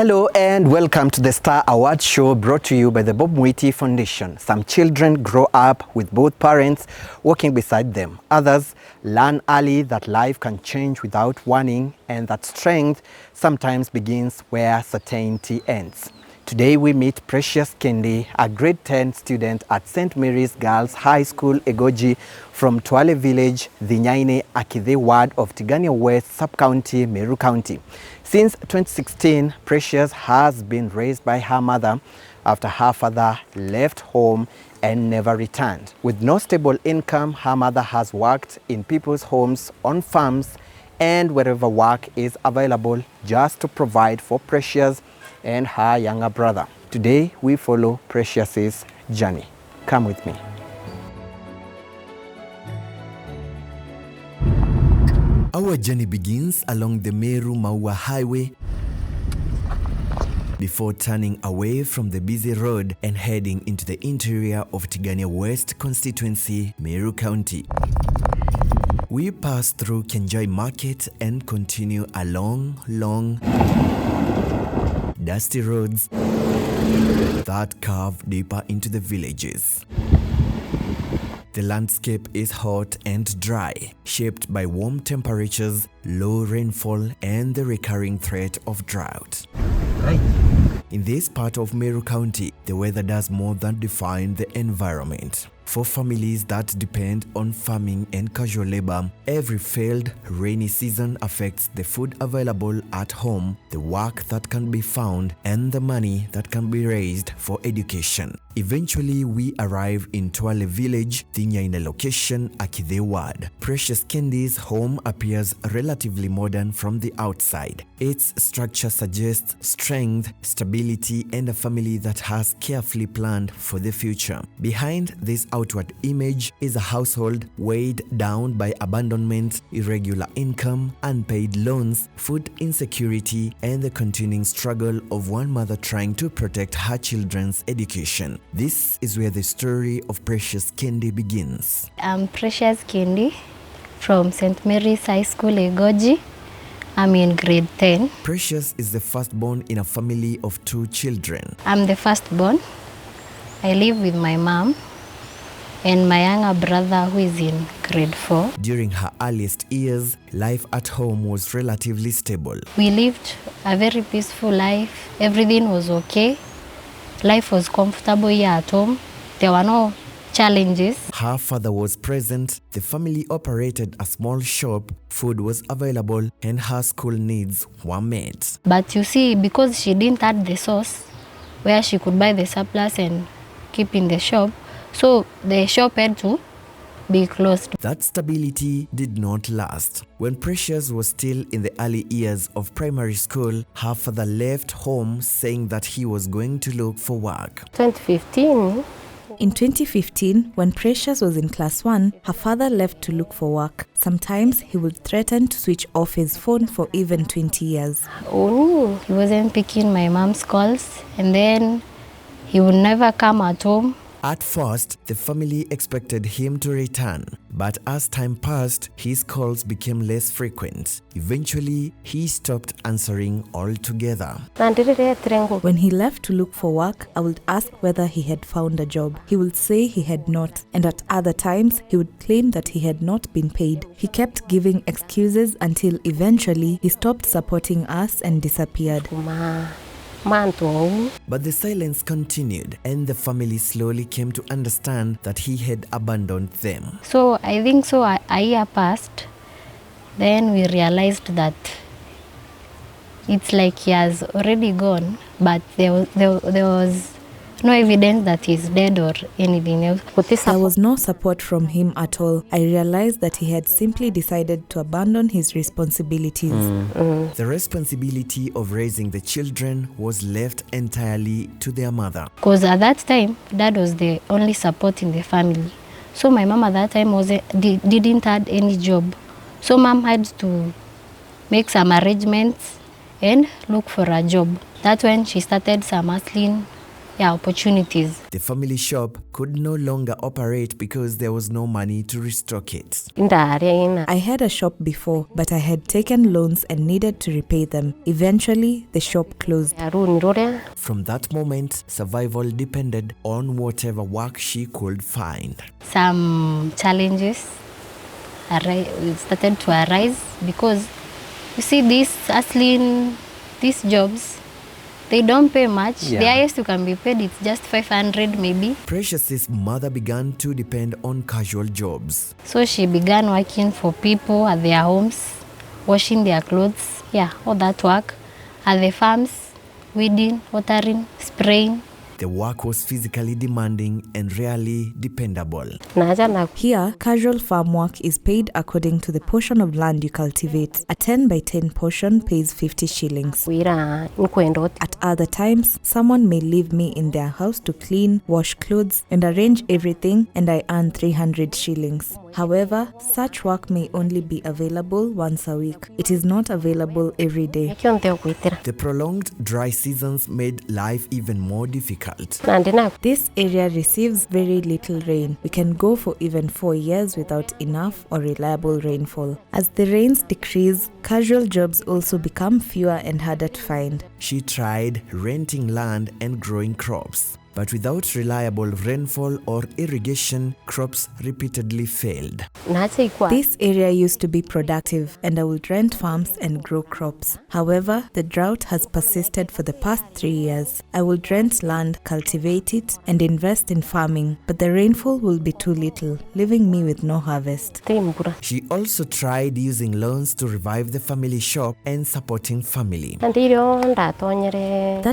Hello and welcome to the Star Award Show brought to you by the Bob Mwiti Foundation. Some children grow up with both parents walking beside them. Others learn early that life can change without warning and that strength sometimes begins where certainty ends. Today we meet Precious Kendi, a grade 10 student at St. Mary's Girls High School, Egoji, from Twale village, the Nyaine Akithe ward of Tigania West Sub-County, Meru County. Since 2016, Precious has been raised by her mother after her father left home and never returned. With no stable income, her mother has worked in people's homes, on farms, and wherever work is available just to provide for Precious and her younger brother. Today, we follow Precious's journey. Come with me. Our journey begins along the Meru Maua Highway before turning away from the busy road and heading into the interior of Tigania West constituency, Meru County. We pass through Kenjoy Market and continue along long, dusty roads that curve deeper into the villages. The landscape is hot and dry, shaped by warm temperatures, low rainfall, and the recurring threat of drought. In this part of Meru County, the weather does more than define the environment. For families that depend on farming and casual labor, every failed rainy season affects the food available at home, the work that can be found, and the money that can be raised for education. Eventually, we arrive in Twale village, the Nyaine location, Akithe ward. Precious Kendi's home appears relatively modern from the outside. Its structure suggests strength, stability, and a family that has carefully planned for the future. Behind this outward image is a household weighed down by abandonment, irregular income, unpaid loans, food insecurity, and the continuing struggle of one mother trying to protect her children's education. This is where the story of Precious Kendi begins. I'm Precious Kendi from St. Mary's High School, Egoji. I'm in grade 10. Precious is the firstborn in a family of 2 children. I'm the firstborn. I live with my mom and my younger brother who is in grade 4. During her earliest years, life at home was relatively stable. We lived a very peaceful life. Everything was okay. Life was comfortable here at home. There were no challenges. Her father was present. The family operated a small shop. Food was available and her school needs were met. But you see, because she didn't have the source where she could buy the surplus and keep in the shop, so the shop had to be closed. That stability did not last. When Precious was still in the early years of primary school, her father left home saying that he was going to look for work. 2015. In 2015, when Precious was in class 1, her father left to look for work. Sometimes he would threaten to switch off his phone for even 20 years. Oh, he wasn't picking my mom's calls, and then he would never come at home. At first, the family expected him to return, but as time passed, his calls became less frequent. Eventually, he stopped answering altogether. When he left to look for work, I would ask whether he had found a job. He would say he had not, and at other times, he would claim that he had not been paid. He kept giving excuses until eventually he stopped supporting us and disappeared. But the silence continued, and the family slowly came to understand that he had abandoned them. So I think so a year passed. Then we realized that it's like he has already gone, but there was no evidence that he's dead or anything else. There was no support from him at all. I realized that he had simply decided to abandon his responsibilities. The responsibility of raising the children was left entirely to their mother. Because at that time, Dad was the only support in the family. So my mom at that time didn't have any job. So Mom had to make some arrangements and look for a job. That's when she started some hustling opportunities. The family shop could no longer operate because there was no money to restock it. I had a shop before, but I had taken loans and needed to repay them. Eventually, the shop closed. From that moment, survival depended on whatever work she could find. Some challenges started to arise because you see these jobs, they don't pay much. The highest you can be paid, it's just 500 maybe. Precious's mother began to depend on casual jobs. So she began working for people at their homes, washing their clothes, all that work. At the farms, weeding, watering, spraying. The work was physically demanding and rarely dependable. Here, casual farm work is paid according to the portion of land you cultivate. A 10 by 10 portion pays 50 shillings. At other times, someone may leave me in their house to clean, wash clothes, and arrange everything, and I earn 300 shillings. However, such work may only be available once a week. It is not available every day. The prolonged dry seasons made life even more difficult. This area receives very little rain. We can go for even 4 years without enough or reliable rainfall. As the rains decrease, casual jobs also become fewer and harder to find. She tried renting land and growing crops. But without reliable rainfall or irrigation, crops repeatedly failed. This area used to be productive, and I would rent farms and grow crops. However, the drought has persisted for the past 3 years. I would rent land, cultivate it, and invest in farming, but the rainfall will be too little, leaving me with no harvest. She also tried using loans to revive the family shop and supporting family. That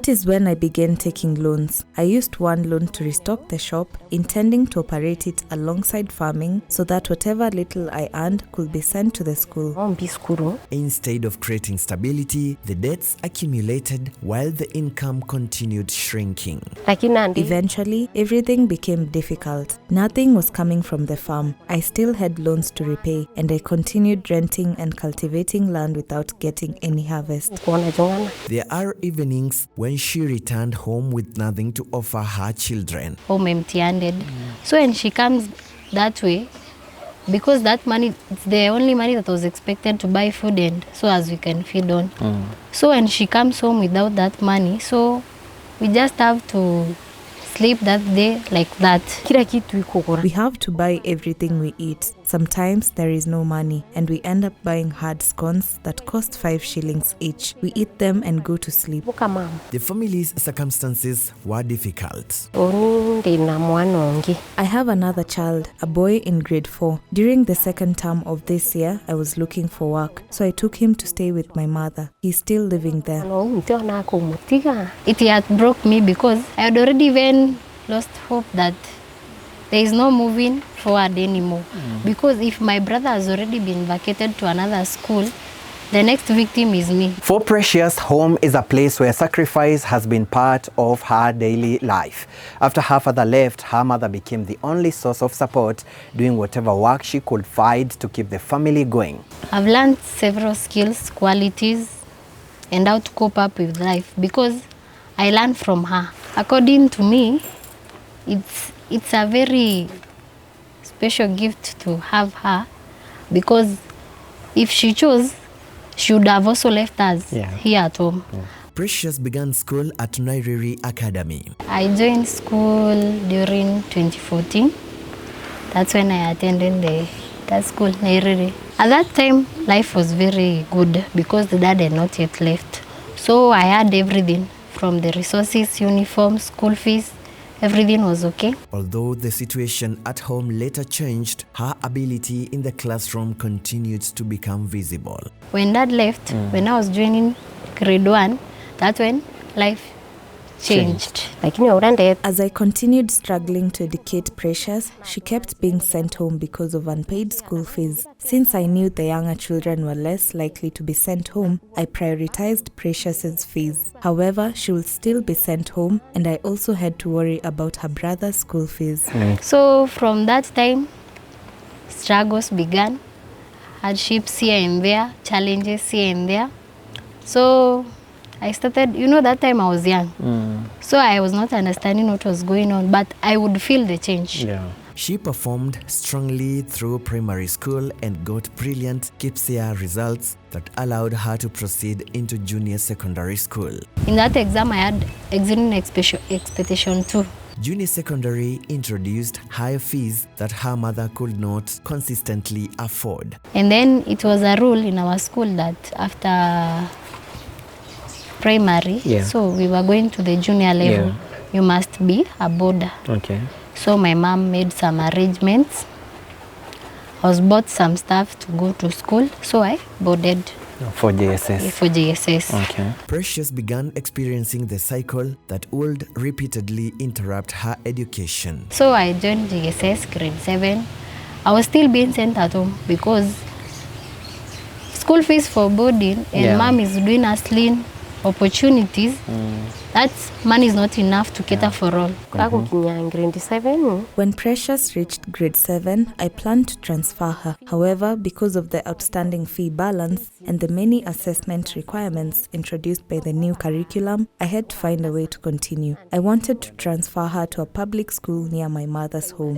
is when I began taking loans. I used one loan to restock the shop, intending to operate it alongside farming so that whatever little I earned could be sent to the school. Instead of creating stability, the debts accumulated while the income continued shrinking. Eventually, everything became difficult. Nothing was coming from the farm. I still had loans to repay, and I continued renting and cultivating land without getting any harvest. There are evenings when she returned home with nothing to offer her children. Home empty-handed. So when she comes that way, because that money, it's the only money that was expected to buy food and so as we can feed on. So when she comes home without that money, so we just have to sleep that day like that. We have to buy everything we eat. Sometimes there is no money, and we end up buying hard scones that cost 5 shillings each. We eat them and go to sleep. The family's circumstances were difficult. I have another child, a boy in grade 4. During the second term of this year, I was looking for work, so I took him to stay with my mother. He's still living there. It had broke me because I had already even lost hope that there is no moving forward anymore. Because if my brother has already been vacated to another school, the next victim is me. For Precious, home is a place where sacrifice has been part of her daily life. After her father left, her mother became the only source of support, doing whatever work she could find to keep the family going. I've learned several skills, qualities, and how to cope up with life because I learned from her. According to me, it's a very special gift to have her because if she chose, she would have also left us here at home. Precious began school at Nairiri Academy. I joined school during 2014. That's when I attended that school, Nairiri. At that time, life was very good because the dad had not yet left. So I had everything from the resources, uniforms, school fees. Everything was okay. Although the situation at home later changed, her ability in the classroom continued to become visible. When dad left, when I was joining grade 1, that's when life changed. As I continued struggling to educate Precious, she kept being sent home because of unpaid school fees. Since I knew the younger children were less likely to be sent home, I prioritized Precious's fees. However, she will still be sent home, and I also had to worry about her brother's school fees. So from that time, struggles began, hardships here and there, challenges here and there. So I started, that time I was young. So I was not understanding what was going on, but I would feel the change. Yeah. She performed strongly through primary school and got brilliant KPSEA results that allowed her to proceed into junior secondary school. In that exam, I had exceeding expectation too. Junior secondary introduced higher fees that her mother could not consistently afford. And then it was a rule in our school that after primary, so we were going to the junior level, you must be a boarder. Okay. So my mom made some arrangements. I was bought some stuff to go to school, so I boarded. For JSS. For JSS. Okay. Precious began experiencing the cycle that would repeatedly interrupt her education. So I joined JSS grade 7. I was still being sent at home because school fees for boarding and mom is doing hustling opportunities. That money is not enough to cater for all. Grade 7. When Precious reached grade 7, I planned to transfer her. However, because of the outstanding fee balance and the many assessment requirements introduced by the new curriculum, I had to find a way to continue. I wanted to transfer her to a public school near my mother's home.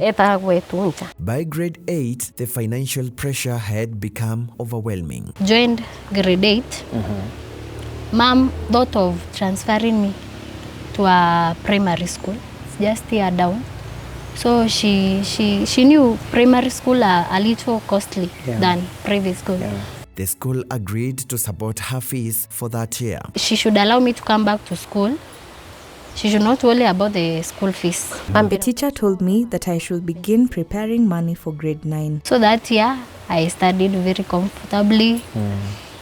By grade 8, the financial pressure had become overwhelming. Joined grade 8. Mom thought of transferring me to a primary school, just here down. So she knew primary school are a little costly than private school. The school agreed to support her fees for that year. She should allow me to come back to school. She should not worry about the school fees. The teacher told me that I should begin preparing money for grade 9. So that year, I studied very comfortably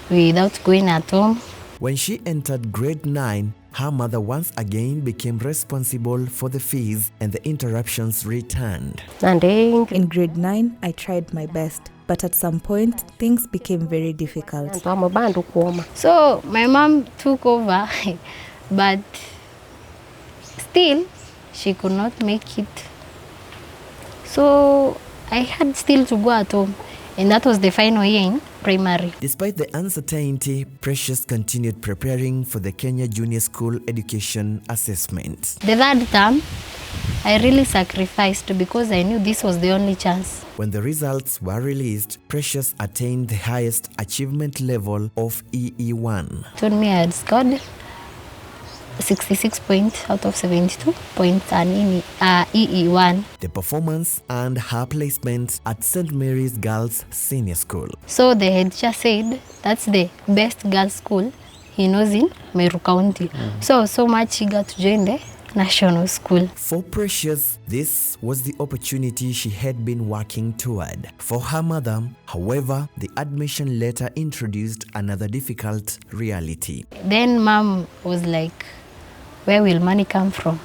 without going at home. When she entered grade 9, her mother once again became responsible for the fees and the interruptions returned. In grade 9, I tried my best, but at some point, things became very difficult. So my mom took over, but still, she could not make it. So I had still to go at home, and that was the final year in primary. Despite the uncertainty, Precious continued preparing for the Kenya Junior School Education Assessment. The third term, I really sacrificed because I knew this was the only chance. When the results were released, Precious attained the highest achievement level of EE1. Told me I had scored 66 points out of 72 points and EE1. The performance earned her placement at St. Mary's Girls Senior School. So the head teacher said that's the best girls' school he knows in Meru County. So I was so much eager to join the national school. For Precious, this was the opportunity she had been working toward. For her mother, however, the admission letter introduced another difficult reality. Then mom was like, where will money come from?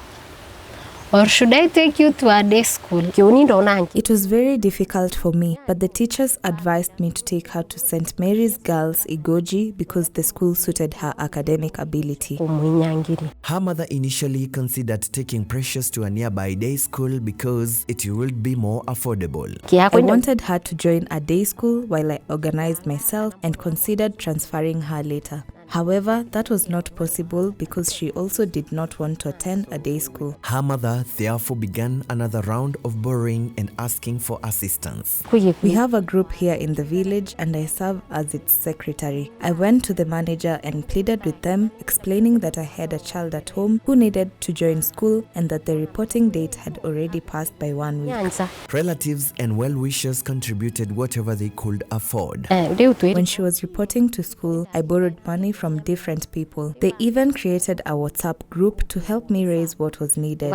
Or should I take you to a day school? It was very difficult for me, but the teachers advised me to take her to St. Mary's Girls Igoji because the school suited her academic ability. Her mother initially considered taking Precious to a nearby day school because it would be more affordable. I wanted her to join a day school while I organized myself and considered transferring her later. However, that was not possible because she also did not want to attend a day school. Her mother therefore began another round of borrowing and asking for assistance. We have a group here in the village and I serve as its secretary. I went to the manager and pleaded with them, explaining that I had a child at home who needed to join school and that the reporting date had already passed by 1 week. Relatives and well-wishers contributed whatever they could afford. When she was reporting to school, I borrowed money from different people. They even created a WhatsApp group to help me raise what was needed.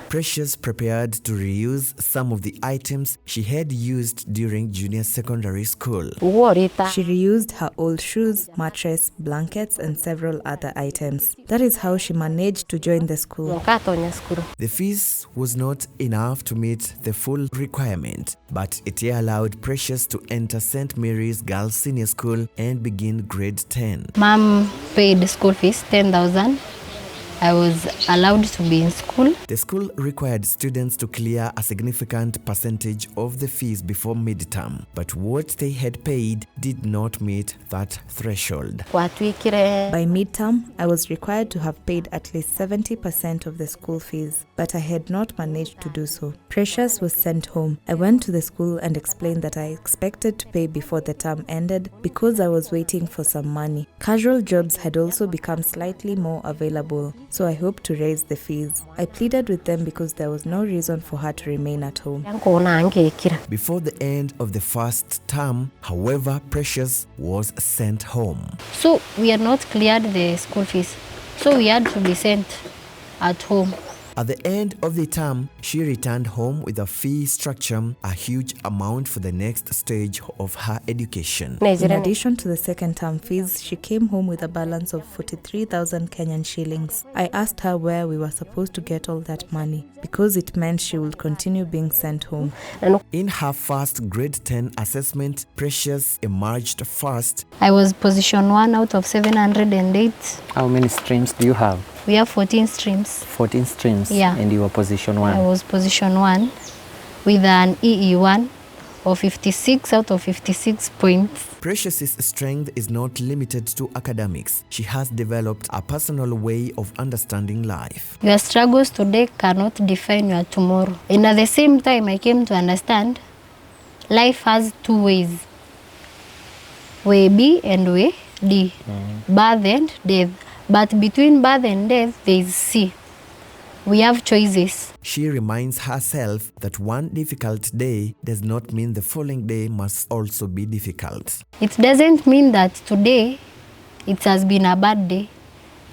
Precious prepared to reuse some of the items she had used during junior secondary school. She reused her old shoes, mattress, blankets, and several other items. That is how she managed to join the school. The fees was not enough to meet the full requirement, but it allowed Precious to enter St. Mary's Girls Senior School and begin grade 10. Mom paid school fees 10,000 I was allowed to be in school. The school required students to clear a significant percentage of the fees before midterm, but what they had paid did not meet that threshold. By midterm, I was required to have paid at least 70% of the school fees, but I had not managed to do so. Precious was sent home. I went to the school and explained that I expected to pay before the term ended because I was waiting for some money. Casual jobs had also become slightly more available, so I hoped to raise the fees. I pleaded with them because there was no reason for her to remain at home. Before the end of the first term, however, Precious was sent home. So we had not cleared the school fees. So we had to be sent at home. At the end of the term, she returned home with a fee structure, a huge amount for the next stage of her education. In addition to the second term fees, she came home with a balance of 43,000 Kenyan shillings. I asked her where we were supposed to get all that money, because it meant she would continue being sent home. In her first grade 10 assessment, Precious emerged first. I was position 1 out of 708. How many streams do you have? We have 14 streams. 14 streams. Yeah. And you were position 1. I was position 1 with an EE1 of 56 out of 56 points. Precious's strength is not limited to academics. She has developed a personal way of understanding life. Your struggles today cannot define your tomorrow. And at the same time, I came to understand life has two ways. Way B and way D. Birth and death. But between birth and death, there is C. We have choices. She reminds herself that one difficult day does not mean the following day must also be difficult. It doesn't mean that today it has been a bad day.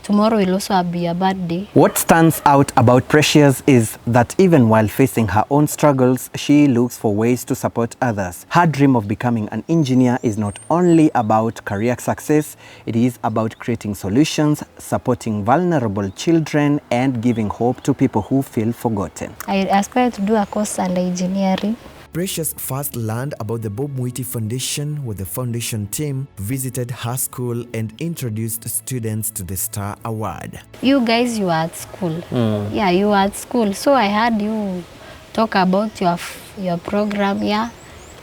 Tomorrow will also be a bad day. What stands out about Precious is that even while facing her own struggles, she looks for ways to support others. Her dream of becoming an engineer is not only about career success, it is about creating solutions, supporting vulnerable children, and giving hope to people who feel forgotten. I aspire to do a course under engineering. Precious first learned about the Bob Mwiti Foundation when the foundation team visited her school and introduced students to the Star Award. You guys, you were at school. Yeah, you were at school. So I heard you talk about your program, yeah,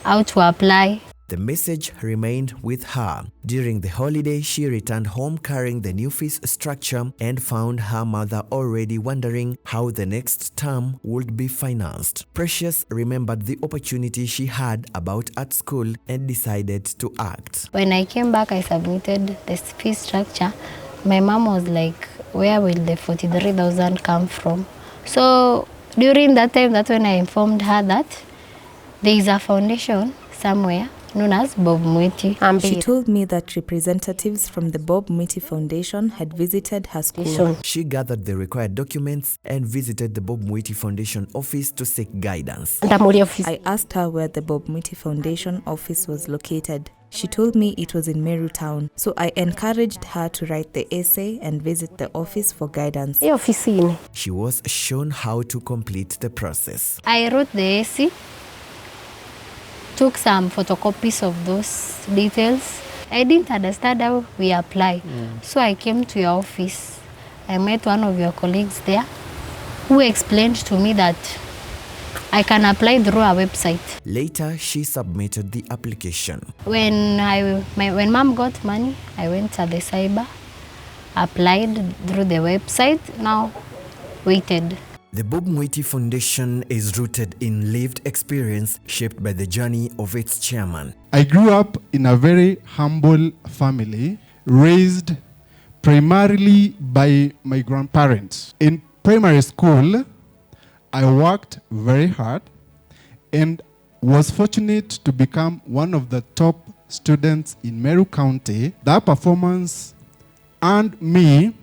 how to apply. The message remained with her. During the holiday, she returned home carrying the new fees structure and found her mother already wondering how the next term would be financed. Precious remembered the opportunity she had about at school and decided to act. When I came back, I submitted the fee structure. My mom was like, where will the 43,000 come from? So during that time, that's when I informed her that there is a foundation somewhere known as Bob Mwiti. She told me that representatives from the Bob Mwiti Foundation had visited her school. She gathered the required documents and visited the Bob Mwiti Foundation office to seek guidance. I asked her where the Bob Mwiti Foundation office was located. She told me it was in Meru town, so I encouraged her to write the essay and visit the office for guidance. She was shown how to complete the process. I wrote the essay, took some photocopies of those details. I didn't understand how we apply. So I came to your office. I met one of your colleagues there who explained to me that I can apply through our website. Later, she submitted the application. When mom got money, I went to the cyber, applied through the website, now waited. The Bob Mwiti Foundation is rooted in lived experience shaped by the journey of its chairman. I grew up in a very humble family, raised primarily by my grandparents. In primary school, I worked very hard and was fortunate to become one of the top students in Meru County. That performance earned me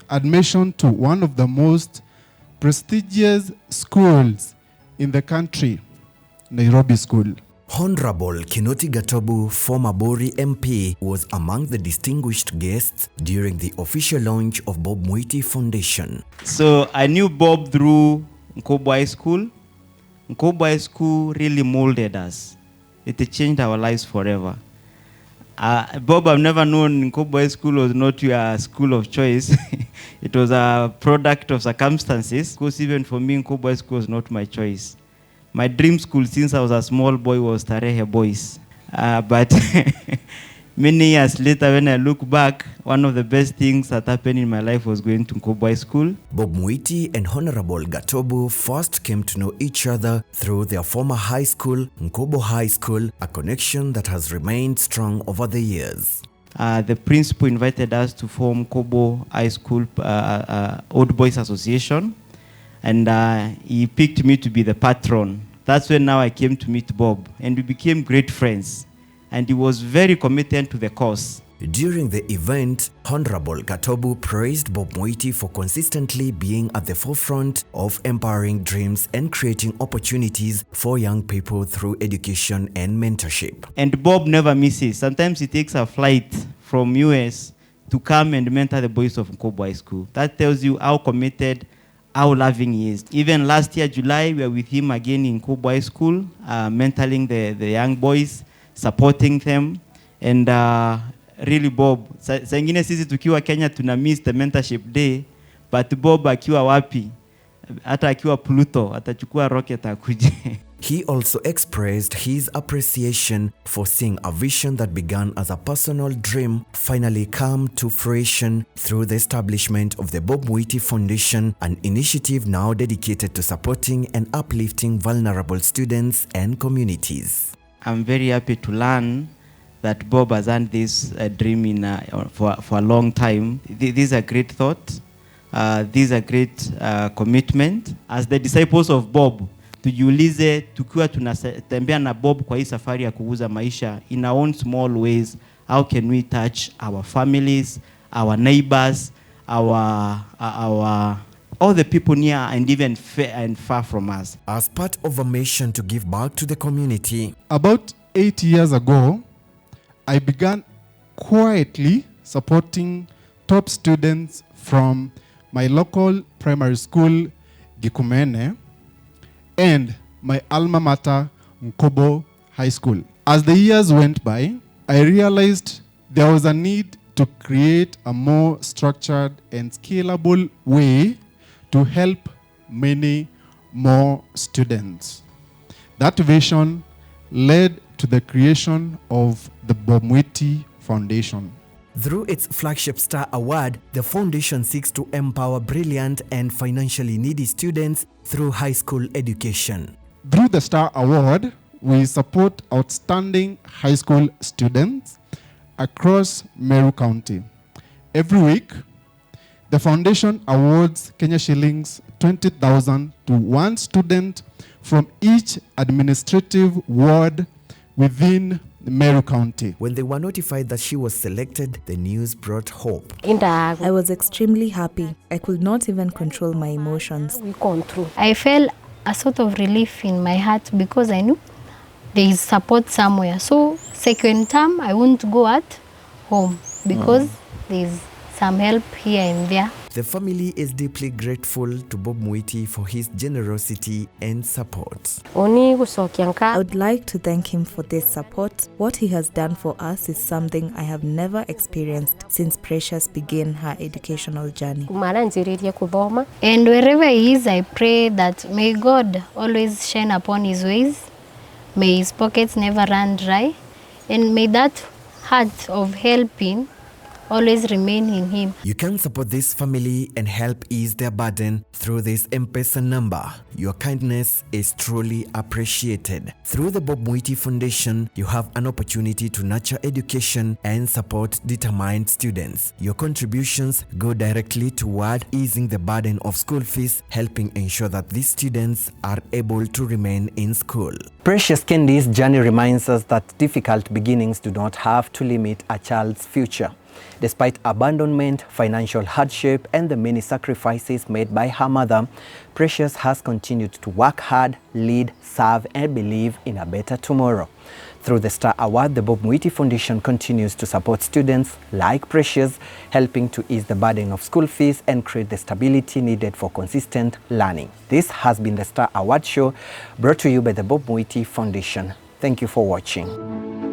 admission to one of the most prestigious schools in the country, Nairobi School. Honorable Kinoti Gatobu, former Bori MP, was among the distinguished guests during the official launch of Bob Mwiti Foundation. So I knew Bob through Nkobwa High School. Nkobwa High School really molded us. It changed our lives forever. Bob, I've never known Nkobo High School was not your school of choice. It was a product of circumstances. Because even for me, Nkobo High School was not my choice. My dream school since I was a small boy was Tarehe Boys. But many years later, when I look back, one of the best things that happened in my life was going to Nkobo High School. Bob Mwiti and Honorable Gatobu first came to know each other through their former high school, Nkobo High School, a connection that has remained strong over the years. The principal invited us to form Nkobo High School Old Boys Association, and he picked me to be the patron. That's when now I came to meet Bob, and we became great friends. And he was very committed to the cause. During the event, Honorable Gatobu praised Bob Mwiti for consistently being at the forefront of empowering dreams and creating opportunities for young people through education and mentorship. And Bob never misses. Sometimes he takes a flight from US to come and mentor the boys of Nkobo High School. That tells you how committed, how loving he is. Even last year, July, we were with him again in Nkobo High School, mentoring the young boys, supporting them, and really Bob, saa ingine sisi tukiwa Kenya tuna miss the mentorship day, but Bob akiwa wapi, hata akiwa Pluto, atachukua rocket akuje. He also expressed his appreciation for seeing a vision that began as a personal dream finally come to fruition through the establishment of the Bob Mwiti Foundation, an initiative now dedicated to supporting and uplifting vulnerable students and communities. I'm very happy to learn that Bob has earned this dream for a long time. This is a great thought. This is a great commitment. As the disciples of Bob, tujiulize tukiwa tunatembea na Bob kwa hii safari ya kuguza maisha in our own small ways, how can we touch our families, our neighbors, all the people near and even far from us. As part of a mission to give back to the community. About 8 years ago, I began quietly supporting top students from my local primary school, Gikumene, and my alma mater, Nkobo High School. As the years went by, I realized there was a need to create a more structured and scalable way to help many more students. That vision led to the creation of the Bob Mwiti Foundation. Through its flagship Star Award, the foundation seeks to empower brilliant and financially needy students through high school education. Through the Star Award, we support outstanding high school students across Meru County. Every week, the foundation awards Kenya shillings 20,000 to one student from each administrative ward within Meru County. When they were notified that she was selected, the news brought hope. I was extremely happy. I could not even control my emotions. I felt a sort of relief in my heart because I knew there is support somewhere. So second term, I won't go at home because there is some help here and there. The family is deeply grateful to Bob Mwiti for his generosity and support. I would like to thank him for this support. What he has done for us is something I have never experienced since Precious began her educational journey. And wherever he is, I pray that may God always shine upon his ways, may his pockets never run dry, and may that heart of helping always remain in him. You can support this family and help ease their burden through this M-Pesa number. Your kindness is truly appreciated. Through the Bob Mwiti Foundation, you have an opportunity to nurture education and support determined students. Your contributions go directly toward easing the burden of school fees, helping ensure that these students are able to remain in school. Precious Kendi's journey reminds us that difficult beginnings do not have to limit a child's future. Despite abandonment, financial hardship, and the many sacrifices made by her mother, Precious has continued to work hard, lead, serve, and believe in a better tomorrow. Through the Star Award, the Bob Mwiti Foundation continues to support students like Precious, helping to ease the burden of school fees and create the stability needed for consistent learning. This has been the Star Award Show, brought to you by the Bob Mwiti Foundation. Thank you for watching.